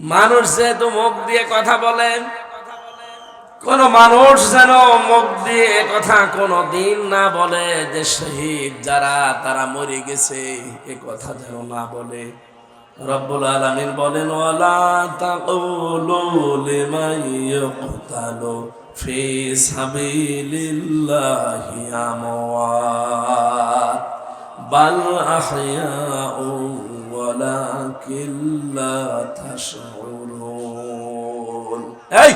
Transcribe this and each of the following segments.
মানুষ যেহেতু মুখ দিয়ে কথা বলে, কোন মানুষ যেন মুখ দিয়ে কথা কোনো দিন না বলে যে শহীদ যারা তারা মরে গেছে, এ কথা যেন না বলে। রব্বুল আলামিন বলেন, ওয়ালা তাকুলু লিমান ইয়ুকতালু ফি সাবিলিল্লাহি আমওয়াত বাল আহইয়াউ ওয়ালাকিন লা তাশউরুন। এই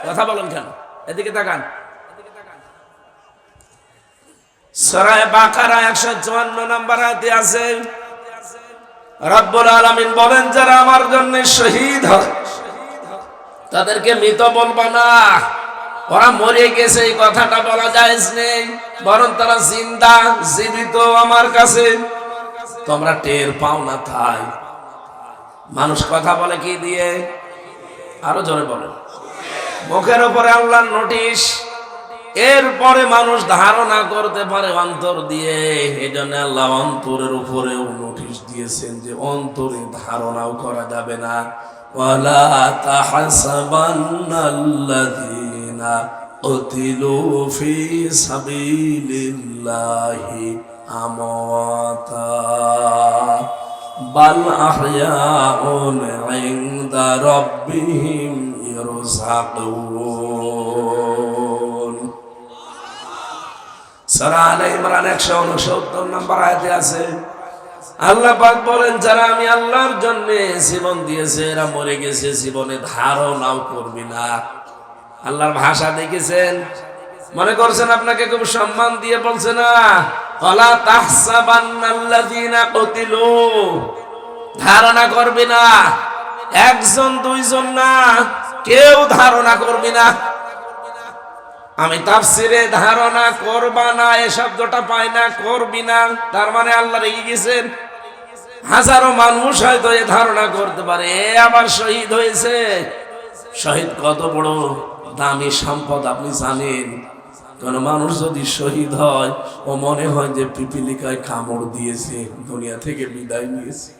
কথা বলেন কেন? এদিকে তাকান। সূরা বাকারা 154 নম্বর আয়াতে আছে, রব্বুল আলামিন বলেন যারা আমার জন্য শহীদ হয় তাদেরকে মৃত বলবা না, ওরা মরে গেছে এই কথাটা বলা জায়েজ নেই, বরং তারা জিন্দা, জীবিত আমার কাছে। তোমরা টের পাও না তাই? মানুষ কথা বলে কি দিয়ে? আরো জোরে বলেন। মুখের উপরে আল্লাহর নোটিশ, এরপরে মানুষ ধারণা করতে পারে অন্তর দিয়ে। এই জন্য আল্লাহ অন্তরের উপরেও নোটিশ দিয়েছেন যে অন্তরে ধারণাও করা যাবে না। ওয়ালা তাহসাবান্নাল্লাযীনা কুতিলু ফি সাবিলিল্লাহি আমওয়াতা বাল আহইয়াউন ইনদা রাব্বিহিম ইরযাকুন। সূরা আলে ইমরান 169 নম্বর আয়াতে আছে, আল্লাহ পাক বলেন যারা আমি আল্লাহর জন্য জীবন দিয়েছে এরা মরে গেছে, জীবনে ধারণাও করবি না। আল্লাহর ভাষা দেখেছেন? মনে করছেন আপনাকে খুব সম্মান দিয়ে বলছে না, ওয়ালা তাহসাবান্নাল্লাযীনা কুতিলু, ধারণা করবি না। একজন দুইজন না, কেউ ধারণা করবি না। আমি তাফসিরে ধারণা করবা না এই শব্দটা পাই না, করবি না, তার মানে আল্লাহ রেগে গেছেন। হাজারো মানুষ হয়তো এ ধারণা করতে পারে এ আবার শহীদ হয়েছে। শহীদ কত বড় দামি সম্পদ আপনি জানেন? কোন মানুষ যদি শহীদ হয় ও মনে হয় যে পিপিলিকায় কামড় দিয়েছে, দুনিয়া থেকে বিদায় নিয়েছে।